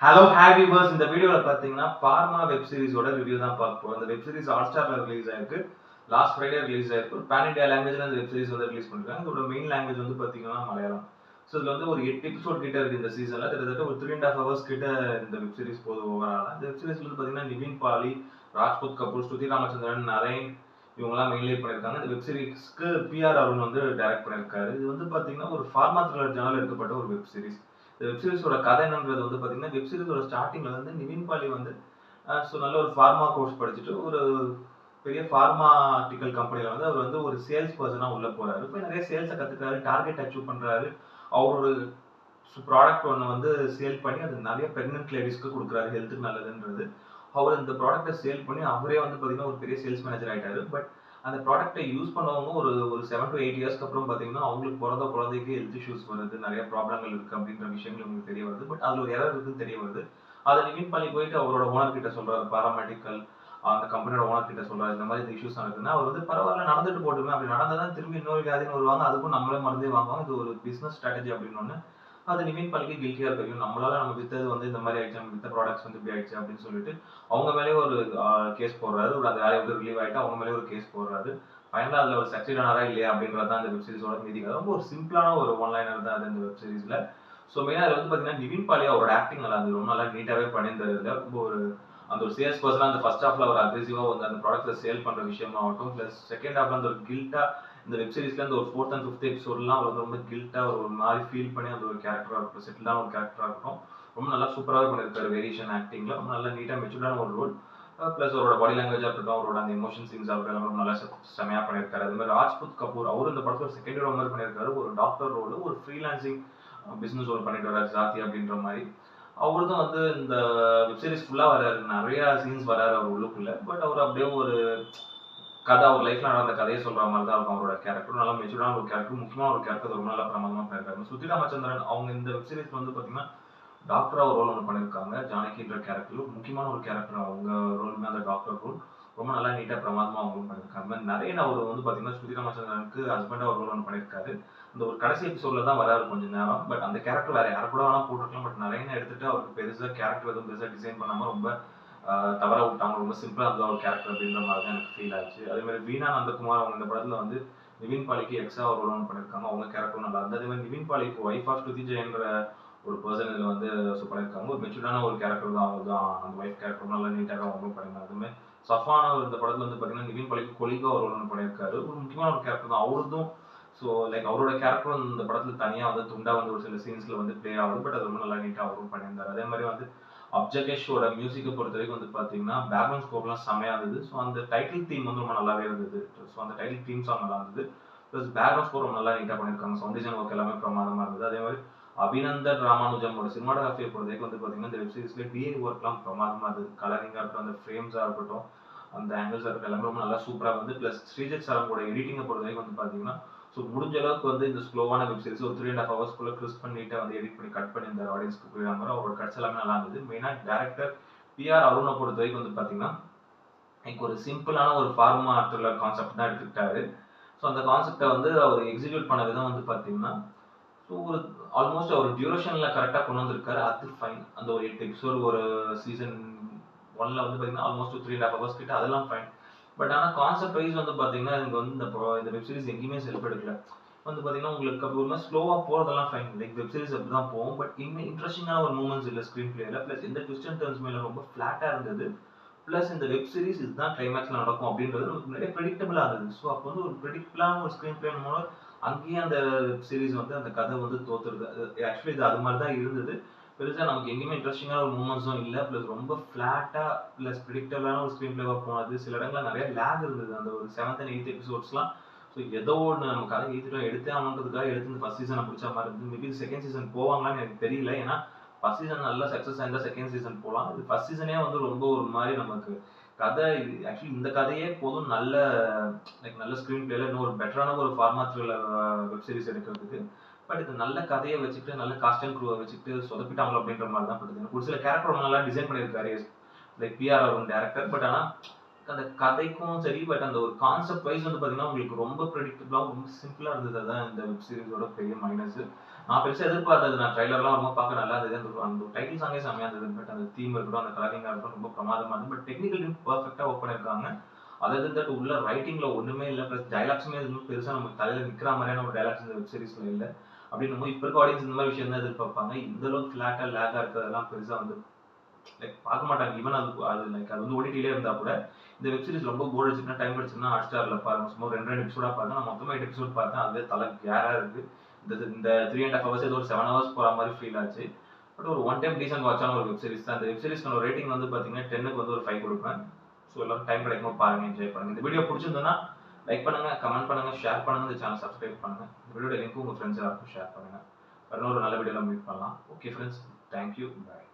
Hello happy purse இந்த வீடியோவில் பார்த்தீங்கன்னா பார்மா வெப் சீரிஸோட ரிவ்யூ தான் பார்க்க போகிறோம். இந்த வெப் சீரிஸ் ஹாட்ஸ்டார்ல ரிலீஸ் ஆயிருக்கு. லாஸ்ட் ஃப்ரைடே ரிலீஸ் ஆயிருக்கு. பேன் இண்டியா லாங்குவேஜ்ல இந்த வெப் சீரிஸ் வந்து ரிலீஸ் பண்ணிருக்காங்க. இதோட மெயின் லாங்குவேஜ் வந்து பார்த்தீங்கன்னா மலையாளம். ஸோ இதில் வந்து ஒரு 8 எபிசோட் கிட்ட இருக்கு இந்த சீசனில். கிட்டத்தட்ட ஒரு 3.5 ஹவர்ஸ் கிட்ட இந்த வெப் சீரிஸ் போகுது ஓவராலாக. இந்த வெப் சீரிஸ்ல வந்து பார்த்தீங்கன்னா நிவின் பாலி, ராஜ்புத் கபூர், ஸ்ருதி ராமச்சந்திரன், நரேன் இவங்கெல்லாம் மெயின்லைட் பண்ணியிருக்காங்க. இந்த வெப் சீரிஸ்க்கு பிஆர் அருண் வந்து டைரக்ட் பண்ணியிருக்காரு. இது வந்து பார்த்தீங்கன்னா ஒரு ஃபார்மா த்ரில்லர் ஜானல் எடுக்கப்பட்ட ஒரு வெப் சீரிஸ். வெப் சீரிஸோட கதை என்னன்றது வந்து பார்த்தீங்கன்னா வெப் சீரிஸோட ஸ்டார்டிங்ல வந்து நிவின் பாலி வந்து நல்ல ஒரு ஃபார்மா கோர்ஸ் படிச்சுட்டு ஒரு பெரிய ஃபார்மாட்டிக்கல் கம்பெனியில் வந்து அவர் வந்து ஒரு சேல்ஸ் பர்சனாக உள்ள போறாரு. இப்போ நிறைய சேல்ஸை கற்றுக்கிறாரு, டார்கெட் அச்சீவ் பண்ணுறாரு. அவரோட ப்ராடக்ட் ஒன்று வந்து சேல் பண்ணி அது நிறைய ப்ரெக்னென்ட் லேடிஸ்க்கு கொடுக்குறாரு, ஹெல்த்துக்கு நல்லதுன்றது. அவர் இந்த ப்ராடக்ட்டை சேல் பண்ணி அவரே வந்து பார்த்தீங்கன்னா ஒரு பெரிய சேல்ஸ் மேனேஜர் ஆகிட்டாரு. பட் அந்த ப்ராடக்ட்டை யூஸ் பண்ணவங்க ஒரு ஒரு 7 to 8 இயர்ஸ்க்கு அப்புறம் பார்த்தீங்கன்னா அவங்களுக்கு பிறந்த குழந்தைக்கு ஹெல்த் இஷ்யூஸ் வருது, நிறைய ப்ராப்ளங்கள் இருக்குது அப்படின்ற விஷயங்கள் உங்களுக்கு தெரிய வருது. பட் அதில் ஒரு எரர் இருக்குன்னு தெரிய வருது. அதை நிவின் பண்ணி போயிட்டு அவரோட ஓனர் கிட்ட சொல்றாரு, பாராமெடிக்கல் அந்த கம்பெனியோட ஓனர் கிட்ட சொல்றாரு, இந்த மாதிரி இந்த இஷ்யூஸ் நடக்குதுன்னா அவர் வந்து பரவாயில்ல நடந்துட்டு போட்டுமே, அப்படி நடந்தால் திரும்பி இன்னொரு வியாதின்னு வருவாங்க, அதுக்கும் நம்மளே மருந்தே வாங்குவாங்க, இது ஒரு பிஸ்னஸ் ஸ்ட்ராட்டஜி அப்படின்னு அது நிவின் பாலிக்கு கில்ட்டியா இருக்கு. நம்மளால நம்ம வித்தது வந்து இந்த மாதிரி ஆயிடுச்சு, நம்ம வித்த ப்ராடக்ட்ஸ் வந்து இப்படி ஆயிடுச்சு அப்படின்னு சொல்லிட்டு அவங்க மேலே ஒரு கேஸ் போடுறாரு. ஒரு அந்த வேலையை விட்டு ரிலீவ் ஆயிட்டு அவங்க மேலே ஒரு கேஸ் போடுறாரு. ஃபைனலாக அதில் ஒரு சக்சீட் ஆனாரா இல்லையா அப்படின்றது தான் இந்த வெப் சீரிஸோட மீதி. ரொம்ப ஒரு சிம்பிளான ஒரு ஒன் லைனர் தான் அது இந்த வெப் சீரிஸ்ல. ஸோ மெயினாக அதில் வந்து பார்த்தீங்கன்னா நிவின் பாலி அவரோட ஆக்டிங் நல்லா இருந்தது, ரொம்ப நல்லா நீட்டாகவே பண்ணியிருந்தது. ரொம்ப ஒரு அந்த ஒரு சேல்ஸ் பர்சனாக அந்த ஃபர்ஸ்ட் ஹாஃப்ல ஒரு அக்ரெசிவாக வந்து அந்த ப்ராடக்ட்ஸை சேல் பண்ணுற விஷயமாகட்டும், ப்ளஸ் செகண்ட் ஹாஃப்ல அந்த ஒரு கில்ட்டா இந்த வெப் சீரிஸ்ல அந்த ஒரு 4th and 5th எபிசோட்லாம் அவர் வந்து ரொம்ப கில்ட்டா ஒரு மாதிரி ஃபீல் பண்ணி அந்த ஒரு கேரக்டராக இருக்கட்டும், செட்டிலான ஒரு கேரக்டராக இருக்கட்டும், ரொம்ப நல்லா சூப்பராகவே பண்ணியிருக்காரு. வேரியேஷன் ஆக்டிங்ல ரொம்ப நல்லா நீட்டாக மெச்சூர்டான ஒரு ரோல். ப்ளஸ் அவரோட பாடி லாங்குவேஜாக இருக்கட்டும், அவரோட அந்த எமோஷன் சீன்ஸ் ஆகட்டும், எல்லாமே ரொம்ப நல்லா செமையாக பண்ணியிருக்காரு. அது மாதிரி ராஜ்புத் கபூர் அவரும் இந்த படத்தில் செகண்ட் ஹீரோ மாதிரி பண்ணியிருக்காரு. ஒரு டாக்டர் ரோல், ஒரு ஃப்ரீலான்சிங் பிஸ்னஸ் ரோல் பண்ணிட்டு வர்றாரு ஜாதி அப்படின்ற மாதிரி. அவருக்கும் வந்து இந்த வெப் சீரிஸ் ஃபுல்லாக வராரு, நிறைய சீன்ஸ் வராரு அவர் உள்ளுக்குள்ள. பட் அவர் அப்படியே ஒரு கதை, அவர் லைஃப்ல நடந்த கதையை சொல்ற மாதிரி தான் இருக்கும். அவரோட கேரக்டர் நல்லா மெச்சூர்டான ஒரு கேரக்டர், முக்கியமான ஒரு கேரக்டர், ரொம்ப நல்லா பிரமாதமா பண்ணியிருக்காரு. ஸ்ருதி ராமச்சந்திரன் அவங்க இந்த வெப் சீரிஸ்ல வந்து பார்த்தீங்கன்னா டாக்டரா ஒரு ரோல் ஒன்று பண்ணியிருக்காங்க. ஜானகின்ற கேரக்டர் முக்கியமான ஒரு கேரக்டர், அவங்க ரோலுமே அந்த டாக்டர் ரோல் ரொம்ப நல்லா நீட்டாக பிரமாதமாக அவங்களும் பண்ணியிருக்காங்க. நிறைய அவர் வந்து பார்த்தீங்கன்னா ஸ்ருதி ராமச்சந்திரனுக்கு ஹஸ்பண்டாக ஒரு ரோல் ஒன்று பண்ணியிருக்காரு. இந்த ஒரு கடைசி எபிசோட்ல தான் வராரு கொஞ்ச நேரம். பட் அந்த கேரக்டர் வேற யாரை கூட வேணா போட்டுருக்கலாம். பட் நிறைய எடுத்துட்டு அவருக்கு பெருசாக கேரக்டர் எதுவும் பெருசாக டிசைன் பண்ணாமல் ரொம்ப தவற விட்டாங்க. ரொம்ப சிம்பிளா இருந்தது ஒரு கேரக்டர் அப்படின்ற மாதிரி தான் எனக்கு ஃபீல் ஆச்சு. அதே மாதிரி வீணா நந்தகுமார் அவங்க இந்த படத்துல வந்து நிவின் பாலிக்கு எக்ஸ்ட்ரா ஒரு ரோல் பண்ணியிருக்காங்க. அவங்க கேரக்டரும் நல்லா இருந்தது. அதே மாதிரி நிவின் பாலிக்கு ஒய்ஃப் ஆஃப் ஸ்ருதி ஜெயன்ற ஒரு பர்சன் இதில் வந்து பண்ணியிருக்காங்க. ஒரு மெச்சூர்டான ஒரு கேரக்டர் தான் அவங்க தான். அந்த ஒய்ஃப் கேரக்டர் நல்லா நீட்டாக அவங்களும் பண்ணியிருந்தாங்க. அதுவுமே சஃபான இந்த படத்துல வந்து பார்த்தீங்கன்னா நிவின் பாலிக்கு கொலிகா ஒரு ரோல் பண்ணியிருக்காரு. ஒரு முக்கியமான ஒரு கேரக்டர் தான் அவருதும். ஸோ லைக் அவரோட கேரக்டரும் இந்த படத்துல தனியாக வந்து துண்டா வந்து ஒரு சில சீன்ஸ்ல வந்து பிளே ஆகுது. பட் அது ரொம்ப நல்லா நீட்டாக அவரும் பண்ணியிருந்தாரு. அதே மாதிரி வந்து அப்ஜகேஷோட மியூசிக்கை பொறுத்த வரைக்கும் வந்து பார்த்தீங்கன்னா பேக்ரவுண்ட் ஸ்கோப்லாம் செம்மையாக இருந்தது. ஸோ அந்த டைட்டில் தீம் வந்து ரொம்ப நல்லாவே இருந்தது. ஸோ அந்த டைட்டில் தீம் சாங் நல்லா இருந்தது. ப்ளஸ் பேக்ரவுண்ட் ஸ்கோர் ரொம்ப நல்லா நீட்டாக பண்ணியிருக்காங்க. சவுண்ட் டிசைன் ஒர்க் எல்லாமே பிரமாதமாக இருந்தது. அதே மாதிரி அபிநந்தன் ராமானுஜமோட சினிமாட்டோகிராஃபியை பொறுத்த வரைக்கும் வந்து பார்த்தீங்கன்னா இந்த வெப் சீரிஸ்ல டிஏ ஒர்க்லாம் பிரமாதமாக இருந்தது. கலரிங்காக இருக்கட்டும், அந்த ஃப்ரேம்ஸாக இருக்கட்டும், அந்த ஆங்கிள்ஸாக இருக்கட்டும், எல்லாமே ரொம்ப நல்லா சூப்பராக வந்து. ப்ளஸ் ஸ்ரீஜித் சாரோட எடிட்டிங்கை பொறுத்த வரைக்கும் வந்து பார்த்தீங்கன்னா ஸோ முடிஞ்ச அளவுக்கு வந்து இந்த ஸ்லோவான வெப் சீரிஸ் ஒரு 3.5 ஹவர்ஸ்க்குள்ள கிறிஸ்ப் பண்ணிட்டு வந்து எடிட் பண்ணி கட் பண்ணி இந்த ஆடியன்ஸ்க்கு புரியுற மாதிரி அவரோட கட்ஸ் எல்லாமே நல்லா இருந்தது. மெயினாக டேரக்டர் பிஆர் அருணை பொறுத்த வரைக்கும் வந்து பார்த்தீங்கன்னா லைக் ஒரு சிம்பிளான ஒரு ஃபார்மா த்ரில்லர் கான்செப்ட் தான் எடுத்துக்கிட்டாரு. ஸோ அந்த கான்செப்டை வந்து அவர் எக்ஸிக்யூட் பண்ண விதம் வந்து பார்த்தீங்கன்னா ஸோ ஒரு ஆல்மோஸ்ட் அவர் டியூரேஷனில் கரெக்டாக கொண்டு வந்திருக்காரு. அது ஃபைன். அந்த ஒரு 8 எபிசோடு ஒரு சீசன் 1ல வந்து பார்த்தீங்கன்னா ஆல்மோஸ்ட் 3.5 ஹவர்ஸ் கிட்ட, அதெல்லாம் ஃபைன். பட் ஆனால் கான்செப்ட் வைஸ் வந்து பார்த்தீங்கன்னா எனக்கு வந்து இந்த வெப் சீரிஸ் எங்கேயுமே செல்ஃப் எடுக்கல. வந்து பார்த்தீங்கன்னா உங்களுக்கு அப்படி ஒரு மாதிரி ஸ்லோவாக போகிறதெல்லாம் ஃபைன். லைக் வெப் சீரிஸ் அப்படி தான் போகும். பட் இன்னும் இன்ட்ரெஸ்டிங்கான ஒரு மூமெண்ட்ஸ் இல்லை ஸ்க்ரீன் பிளேயில். ப்ளஸ் எந்த ட்விஸ்ட் அண்ட் டர்ன்ஸ் மேலே ரொம்ப ஃப்ளாட்டாக இருந்தது. ப்ளஸ் இந்த வெப் சீரிஸ் இதுதான் கிளைமேக்ஸில் நடக்கும் அப்படின்றது நமக்கு முன்னாடியே ப்ரெடிக்டபிளாக இருந்தது. ஸோ அப்போ வந்து ஒரு ப்ரெடிக்டபிளான ஒரு ஸ்க்ரீன் பிளே மூலம் அங்கேயே அந்த வெப் சீரிஸ் வந்து அந்த கதை வந்து தோத்துருது. ஆக்சுவலி இது அது மாதிரி தான் இருந்தது. பெருசாக நமக்கு எங்கேயுமே இன்ட்ரெஸ்டிங்கான ஒரு மூமெண்ட்ஸும் இல்லை. ப்ளஸ் ரொம்ப ஃப்ளாட்டாக ப்ளஸ் ப்ரிடிக்டபிளான ஒரு ஸ்க்ரீன் பிளேவாக போனது. சில இடங்களில் நிறைய லேக் இருந்தது. அந்த ஒரு 7th and 8th எபிசோட்ஸ்லாம் ஸோ ஏதோ ஒன்று நம்ம கதை எடுத்தே ஆகணுன்றதுக்காக எடுத்து இந்த ஃபர்ஸ்ட் சீசனை பிடிச்ச மாதிரி இருந்தது. மேபி செகண்ட் சீசன் போவாங்களான்னு எனக்கு தெரியல. ஏன்னா ஃபர்ஸ்ட் சீசன் நல்லா சக்ஸஸ் ஆயிருந்தா செகண்ட் சீசன் போகலாம். இது ஃபர்ஸ்ட் சீசனே வந்து ரொம்ப ஒரு மாதிரி நமக்கு கதை ஆக்சுவலி இந்த கதையே போதும் நல்ல லைக் நல்ல ஸ்க்ரீன் பிளேல இன்னும் ஒரு பெட்டரான ஒரு ஃபார்மா த்ரில்லர் வெப் சீரிஸ் எடுக்கிறதுக்கு. பட் இது நல்ல கதையை வச்சுக்கிட்டு நல்ல காஸ்ட் அண்ட் க்ரூவை வச்சுக்கிட்டு சொதப்பிட்டாங்களோ அப்படின்ற மாதிரி தான் படுது. ஒரு சில கேரக்டர் ரொம்ப நல்லா டிசைன் பண்ணியிருக்காரு லைக் பிஆர் அவர் டேரக்டர். பட் ஆனால் அந்த கதைக்கும் சரி, பட் அந்த ஒரு கான்செப்ட் வைஸ் வந்து பார்த்தீங்கன்னா, உங்களுக்கு ரொம்ப ப்ரெடிக்டபிளா, ரொம்ப சிம்பிளா இருந்தது. அதான் இந்த வெப் சீரிஸோட பெரிய மைனஸ். நான் பெருசா எதிர்பார்த்தது. நான் ட்ரைலர்லாம் ரொம்ப பார்க்க நல்லா இருந்தது. அந்த டைட்டில் சாங்கே செம்மையா இருந்தது. பட் அந்த தீம் இருக்கட்டும், அந்த கலரிங்கா இருக்கட்டும் ரொம்ப பிரமாதமா இருந்தது. பட் டெக்னிக்கலி பெர்ஃபெக்ட்டா ஒர்க் பண்ணியிருக்காங்க. அதர் தென் தட் உள்ள ரைட்டிங்ல ஒண்ணுமே இல்ல. பிளஸ் டயலாக்ஸுமே எதுவும் பெருசா நம்ம தலையில நிக்கிற மாதிரியான ஒரு டயலாக்ஸ் இந்த வெப் சீரிஸ்ல இல்ல. அப்படின்னும்போது இப்ப இருக்க ஆடியன்ஸ் இந்த மாதிரி விஷயம் தான் எதிர்பார்ப்பாங்க. இந்த அளவுக்கு ஃபிளாட்டா, லேகா இருக்கிறதெல்லாம் பெருசா வந்து லைக் பார்க்க மாட்டாங்க. ஈவன் அது லைக் அது வந்து ஓடிடிலே இருந்தா கூட, இந்த வெப் சீரிஸ் ரொம்ப போர் அடிச்சுதுன்னா, டைம் அடிச்சுதுன்னா ஹாட்ஸ்டார்ல பாருங்க. சும்மா 2 எபிசோடா பாருங்க. நான் மொத்தமா 8 எபிசோட் பார்த்தேன். அதுவே தல கேரா இருக்கு. இந்த 3 1/2 ஹவர்ஸ் ஏதோ ஒரு 7 ஹவர்ஸ் போற மாதிரி ஃபீல் ஆச்சு. பட் ஒரு ஒன் டைம் டீசன்ட் வாட்சான ஒரு வெப் சீரிஸ் தான். இந்த வெப் சீரிஸ்க்கான ரேட்டிங் வந்து பார்த்தீங்கன்னா 10க்கு வந்து ஒரு 5 கொடுப்பேன். ஸோ எல்லாரும் டைம் கிடைக்கும்போது பாருங்க, என்ஜாய் பண்ணுங்க. இந்த வீடியோ பிடிச்சிருந்ததுன்னா லைக் பண்ணுங்க, கமெண்ட் பண்ணுங்க, ஷேர் பண்ணுங்க, இந்த சேனல் சப்ஸ்கிரைப் பண்ணுங்க. இந்த வீடியோட லிங்க் உங்க ஃப்ரெண்ட்ஸ் எல்லாருக்கும் ஷேர் பண்ணுங்க. இன்னொரு நல்ல வீடியோல மீட் பண்ணலாம். ஓகே ஃப்ரெண்ட்ஸ், தேங்க்யூ, பாய்.